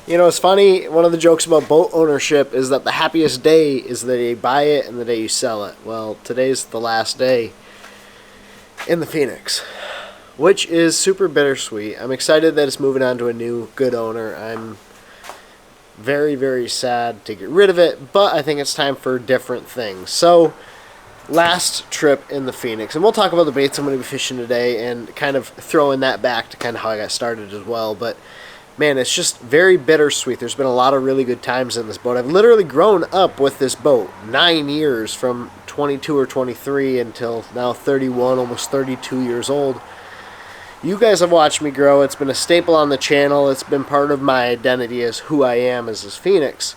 You know, it's funny, one of the jokes about boat ownership is that the happiest day is the day you buy it and the day you sell it. Well, today's the last day in the Phoenix, which is super bittersweet. I'm excited that it's moving on to a new good owner. I'm very, very sad to get rid of it, but I think it's time for different things. So, last trip in the Phoenix, and we'll talk about the baits I'm going to be fishing today and kind of throwing that back to kind of how I got started as well. But man, it's just very bittersweet. There's been a lot of really good times in this boat. I've literally grown up with this boat 9 years, from 22 or 23 until now 31, almost 32 years old. You guys have watched me grow. It's been a staple on the channel. It's been part of my identity as who I am as this Phoenix.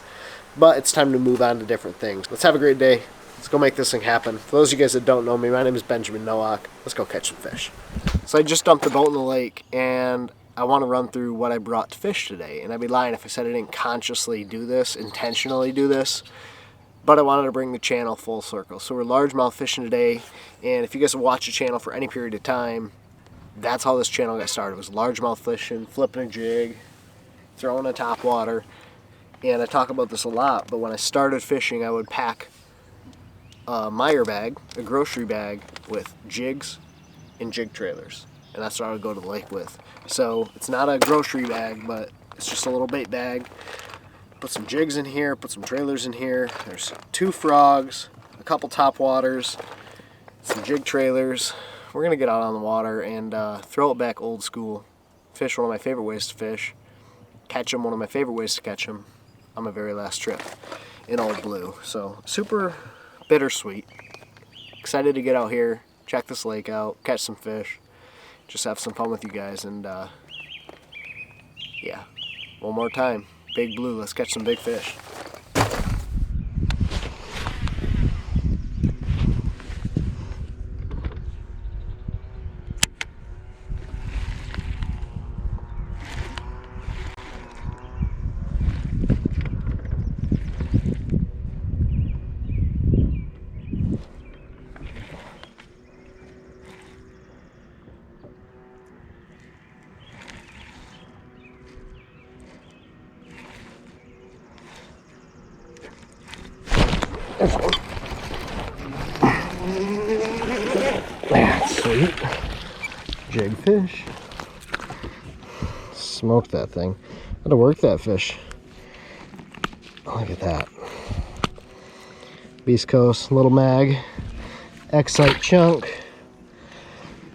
But it's time to move on to different things. Let's have a great day. Let's go make this thing happen. For those of you guys that don't know me, my name is Benjamin Nowak. Let's go catch some fish. So I just dumped the boat in the lake, and I want to run through what I brought to fish today. And I'd be lying if I said I didn't consciously do this, intentionally do this. But I wanted to bring the channel full circle. So we're largemouth fishing today. And if you guys have watched the channel for any period of time, that's how this channel got started. It was largemouth fishing, flipping a jig, throwing a topwater. And I talk about this a lot, but when I started fishing, I would pack a Meyer bag, a grocery bag, with jigs and jig trailers. And that's what I would go to the lake with. So it's not a grocery bag, but it's just a little bait bag. Put some jigs in here, put some trailers in here. There's 2 frogs, a couple topwaters, some jig trailers. We're gonna get out on the water and throw it back old school. Fish, one of my favorite ways to fish. Catch them, one of my favorite ways to catch them, on my very last trip in Old Blue. So super bittersweet. Excited to get out here, check this lake out, catch some fish, just have some fun with you guys. And yeah, one more time, Big Blue, let's catch some big fish. That's sweet. Jig fish. Smoked that thing. Had to work that fish. Look at that. Beast Coast, little mag. Excite chunk.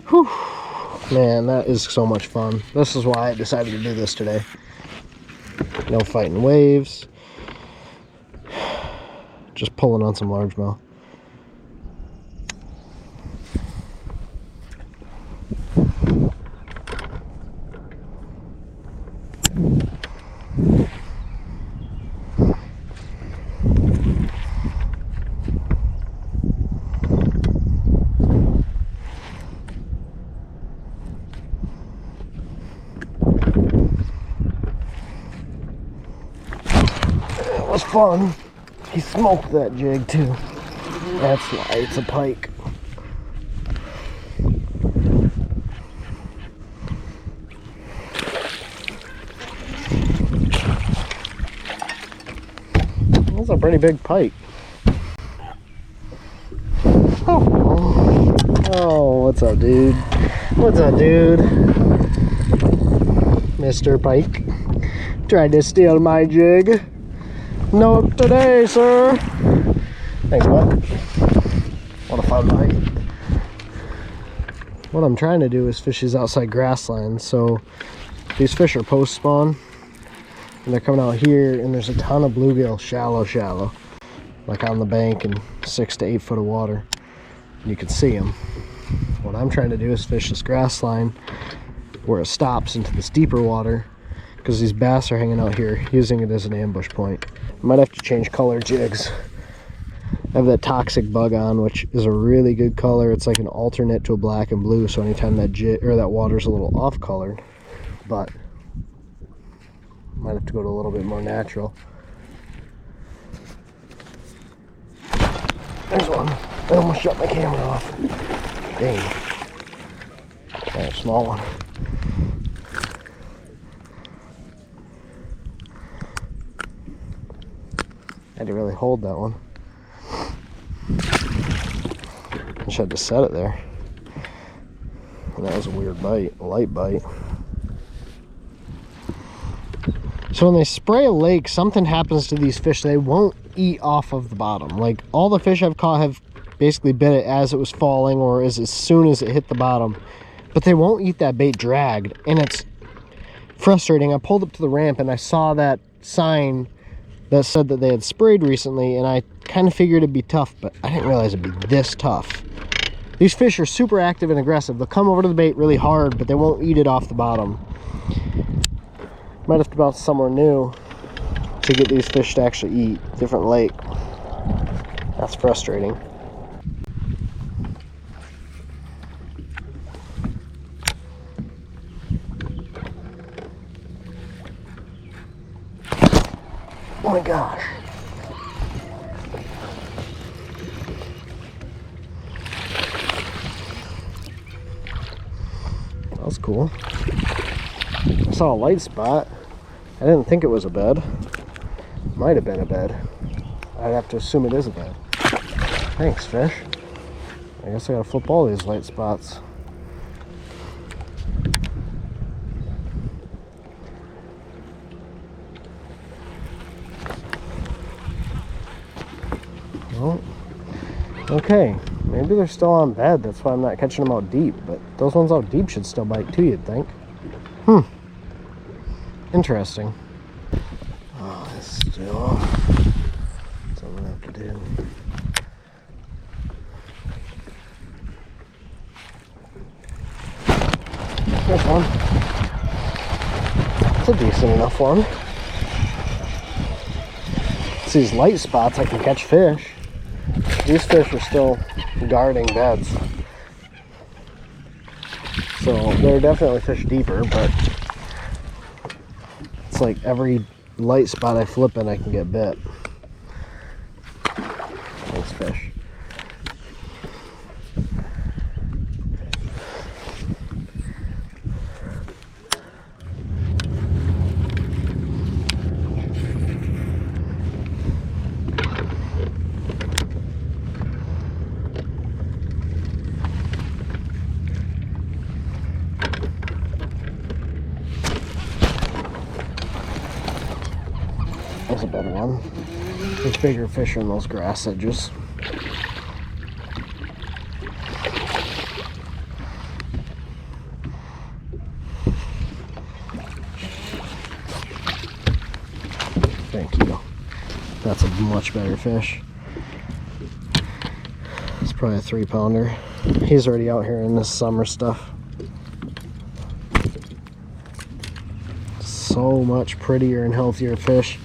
Whew. Man, that is so much fun. This is why I decided to do this today. No fighting waves. Just pulling on some largemouth. It was fun. He smoked that jig too. That's why it's a pike. That's a pretty big pike. Oh, what's up, dude? What's up, dude? Mr. Pike tried to steal my jig. No today, sir. Thanks, bud. What a fun bite. What I'm trying to do is fish these outside grass lines. So these fish are post spawn, and they're coming out here, and there's a ton of bluegill, shallow, like on the bank in 6 to 8 foot of water. You can see them. What I'm trying to do is fish this grass line where it stops into this deeper water, because these bass are hanging out here, using it as an ambush point. I might have to change color jigs. I have that toxic bug on, which is a really good color. It's like an alternate to a black and blue, so anytime that jig or that water's a little off colored, but might have to go to a little bit more natural. There's one. I almost shut my camera off. Dang. That's a small one. Had to really hold that one. Just had to set it there. And that was a weird bite, a light bite. So when they spray a lake, something happens to these fish. They won't eat off of the bottom. Like, all the fish I've caught have basically bit it as it was falling or as soon as it hit the bottom. But they won't eat that bait dragged, and it's frustrating. I pulled up to the ramp and I saw that sign that said that they had sprayed recently, and I kind of figured it'd be tough, but I didn't realize it'd be this tough. These fish are super active and aggressive. They'll come over to the bait really hard, but they won't eat it off the bottom. Might have to bounce somewhere new to get these fish to actually eat. Different lake. That's frustrating. Oh my gosh. That was cool. I saw a light spot. I didn't think it was a bed. Might have been a bed. I'd have to assume it is a bed. Thanks, fish. I guess I gotta flip all these light spots. Well, okay. Maybe they're still on bed. That's why I'm not catching them out deep. But those ones out deep should still bite too, you'd think. Interesting. Oh, it's still something I have to do. There's one. It's a decent enough one. It's these light spots I can catch fish. These fish are still guarding beds. So they're definitely fish deeper, but it's like every light spot I flip in, I can get bit. Thanks, fish. That's a better one. There's bigger fish on those grass edges. Thank you. That's a much better fish. It's probably a 3-pounder. He's already out here in this summer stuff. So much prettier and healthier fish.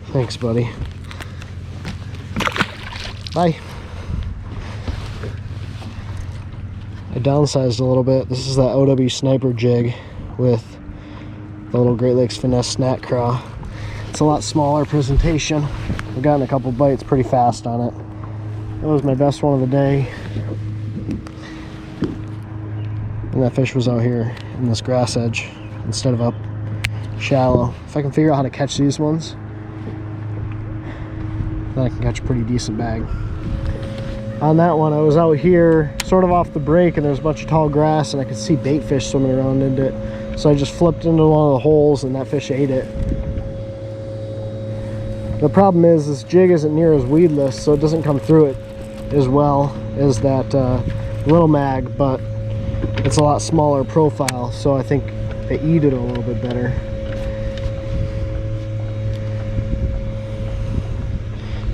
Thanks, buddy. Bye. I downsized a little bit. This is that OW Sniper jig with the little Great Lakes Finesse Snack Craw. It's a lot smaller presentation. I've gotten a couple bites pretty fast on it. That was my best one of the day. And that fish was out here in this grass edge instead of up shallow. If I can figure out how to catch these ones, then I can catch a pretty decent bag. On that one, I was out here sort of off the break, and there's a bunch of tall grass, and I could see bait fish swimming around into it. So I just flipped into one of the holes, and that fish ate it. The problem is this jig isn't near as weedless, so it doesn't come through it as well as that little mag, but it's a lot smaller profile, so I think they eat it a little bit better.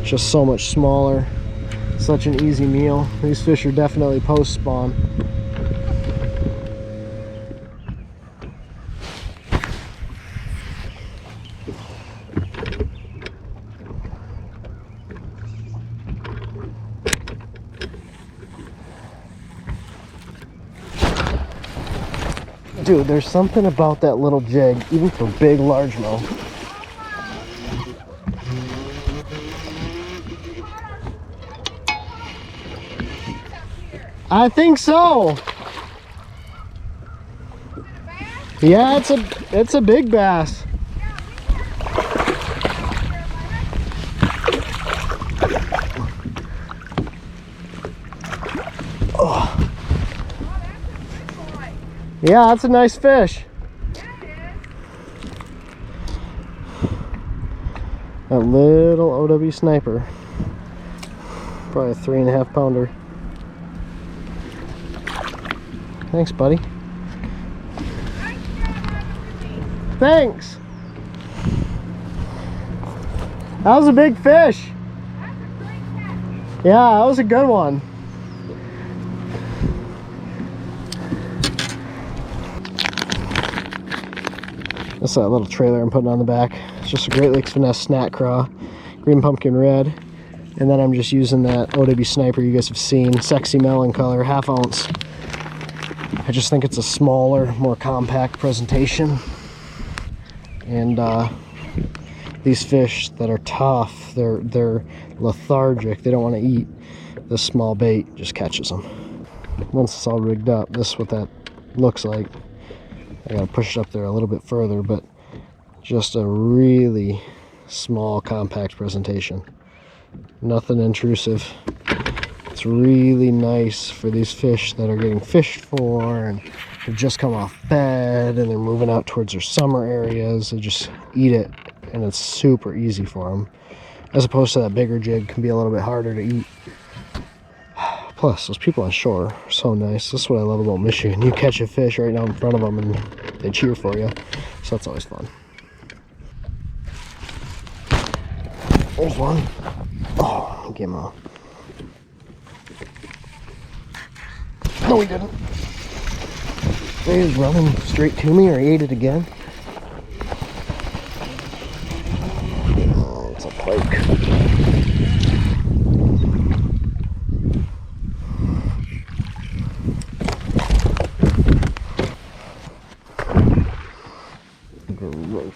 Just so much smaller. Such an easy meal. These fish are definitely post spawn. Dude, there's something about that little jig, even for big largemouth. I think so. Yeah, it's a big bass. Yeah, that's a nice fish. A little OW sniper. Probably a 3.5 pounder. Thanks, buddy. Thanks. That was a big fish. Yeah, that was a good one. That's that little trailer I'm putting on the back. It's just a Great Lakes Finesse snack craw, green pumpkin red. And then I'm just using that OW sniper you guys have seen, sexy melon color, 1/2 ounce. I just think it's a smaller, more compact presentation. And these fish that are tough, they're lethargic, they don't want to eat. This small bait just catches them. Once it's all rigged up, this is what that looks like. I gotta push it up there a little bit further, but just a really small, compact presentation. Nothing intrusive. It's really nice for these fish that are getting fished for and have just come off bed and they're moving out towards their summer areas. They just eat it and it's super easy for them. As opposed to that bigger jig can be a little bit harder to eat. Plus, those people on shore are so nice. This is what I love about Michigan. You catch a fish right now in front of them and they cheer for you. So that's always fun. There's one. Oh, he came off. No, he didn't. He was running straight to me, or he ate it again. Oh, it's a pike. Gross.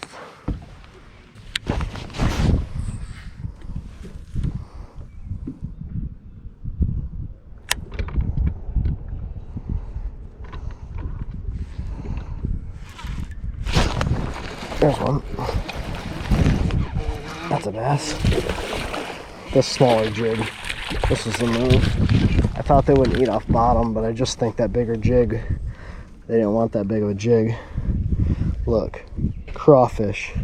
There's one. That's a bass. This smaller jig. This is the move. I thought they wouldn't eat off bottom, but I just think that bigger jig, they didn't want that big of a jig. Look, crawfish.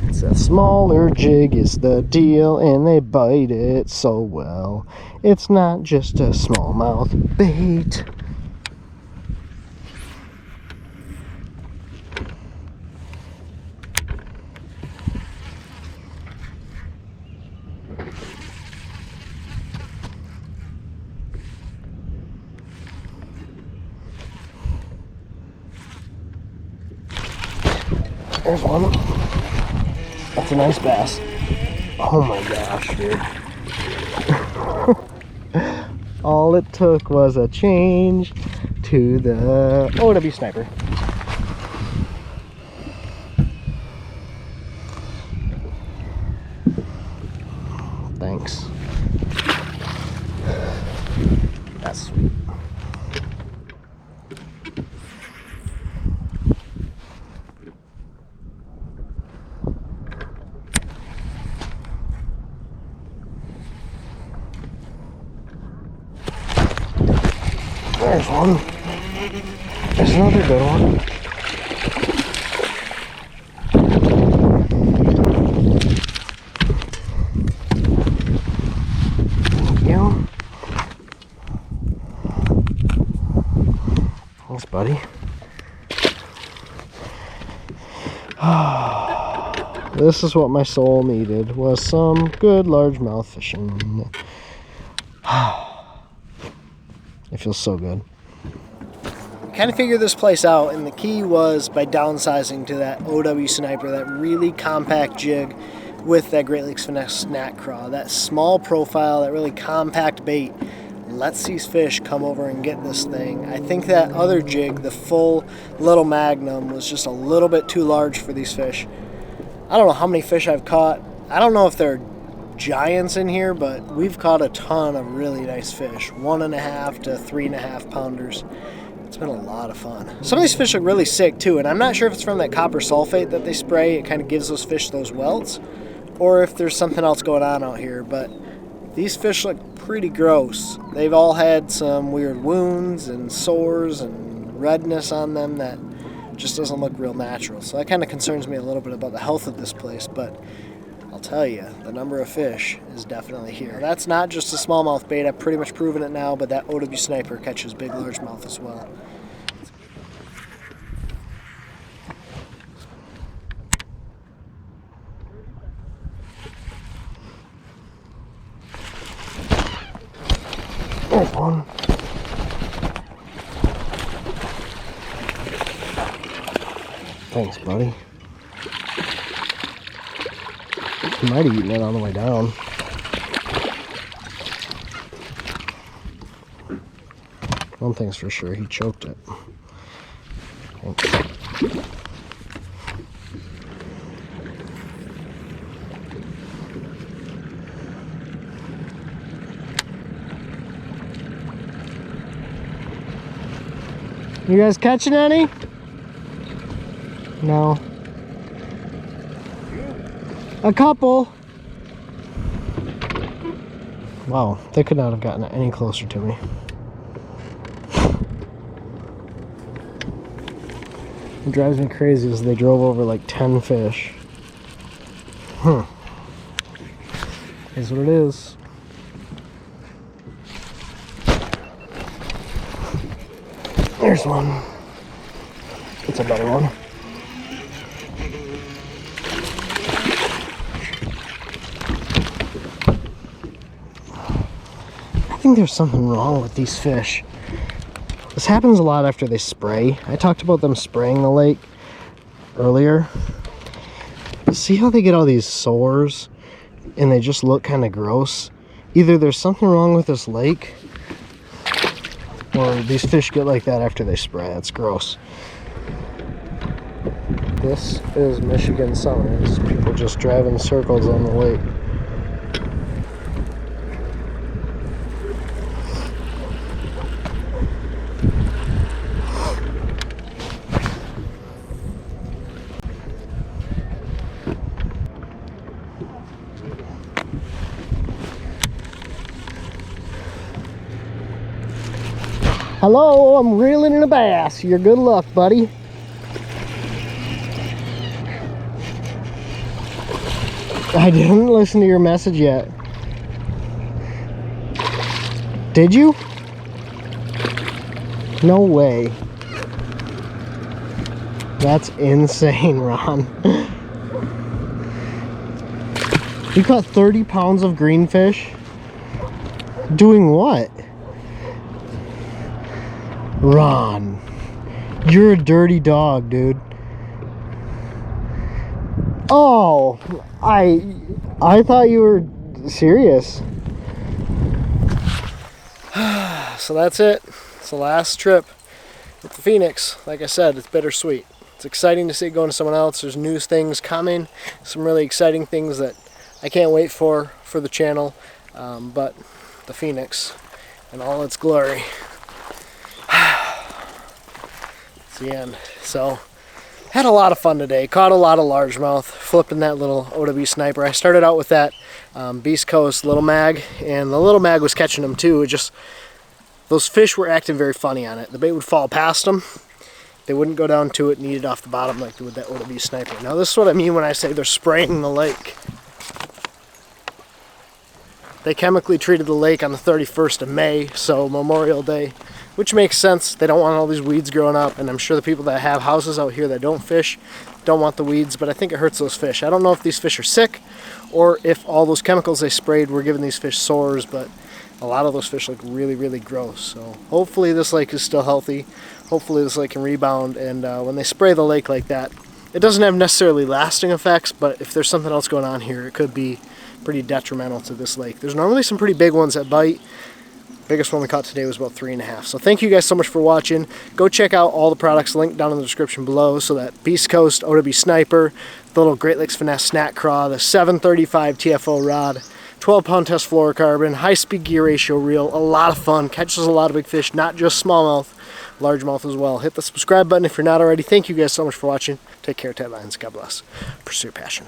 It's a smaller jig is the deal, and they bite it so well. It's not just a smallmouth bait. There's one. That's a nice bass. Oh my gosh, dude. All it took was a change to the OW sniper. Thanks. That's sweet. There's one. There's another good one. Thank you. Thanks, buddy. This is what my soul needed, was some good largemouth fishing. It feels so good. Kind of figured this place out, and the key was by downsizing to that OW sniper, that really compact jig with that Great Lakes Finesse snack craw. That small profile, that really compact bait lets these fish come over and get this thing. I think that other jig, the full little Magnum, was just a little bit too large for these fish. I don't know how many fish I've caught. I don't know if they're giants in here, but we've caught a ton of really nice fish, 1.5 to 3.5 pounders. It's been a lot of fun. Some of these fish look really sick too, and I'm not sure if it's from that copper sulfate that they spray. It kind of gives those fish those welts, or if there's something else going on out here, but these fish look pretty gross. They've all had some weird wounds and sores and redness on them that just doesn't look real natural. So that kind of concerns me a little bit about the health of this place, but I'll tell you, the number of fish is definitely here. Now, that's not just a smallmouth bait. I've pretty much proven it now, but that OW Sniper catches big largemouth as well. There's one. Thanks, buddy. He might have eaten it on the way down. One thing's for sure, he choked it. Thanks. You guys catching any? No. A couple. Wow, they could not have gotten any closer to me. What drives me crazy is they drove over like 10 fish. Is what it is. There's one. It's a better one. I think there's something wrong with these fish. This happens a lot after they spray. I talked about them spraying the lake earlier. See how they get all these sores and they just look kind of gross? Either there's something wrong with this lake, or these fish get like that after they spray. That's gross. This is Michigan summer. It's people just driving circles on the lake. Hello, I'm reeling in a bass. Your good luck, buddy. I didn't listen to your message yet. Did you? No way. That's insane, Ron. You caught 30 pounds of greenfish? Doing what? Ron, you're a dirty dog, dude. Oh, I thought you were serious. So that's it. It's the last trip with the Phoenix. Like I said, it's bittersweet. It's exciting to see it going to someone else. There's new things coming, some really exciting things that I can't wait for the channel. But the Phoenix in all its glory. It's the end. So had a lot of fun today. Caught a lot of largemouth, flipping that little OW Sniper. I started out with that Beast Coast little mag, and the little mag was catching them too. It just, those fish were acting very funny on it. The bait would fall past them. They wouldn't go down to it and eat it off the bottom like with that OW Sniper. Now this is what I mean when I say they're spraying the lake. They chemically treated the lake on the 31st of May, so Memorial Day, which makes sense. They don't want all these weeds growing up, and I'm sure the people that have houses out here that don't fish don't want the weeds, but I think it hurts those fish. I don't know if these fish are sick or if all those chemicals they sprayed were giving these fish sores, but a lot of those fish look really, really gross. So hopefully this lake is still healthy. Hopefully this lake can rebound, and when they spray the lake like that, it doesn't have necessarily lasting effects, but if there's something else going on here, it could be pretty detrimental to this lake. There's normally some pretty big ones that bite. Biggest one we caught today was about 3.5. So thank you guys so much for watching. Go check out all the products linked down in the description below. So that Beast Coast OW Sniper, the little Great Lakes Finesse Snack Craw, the 735 TFO rod, 12-pound test fluorocarbon, high-speed gear ratio reel, a lot of fun, catches a lot of big fish, not just smallmouth, largemouth as well. Hit the subscribe button if you're not already. Thank you guys so much for watching. Take care, Ted Lyons. God bless. Pursue your passion.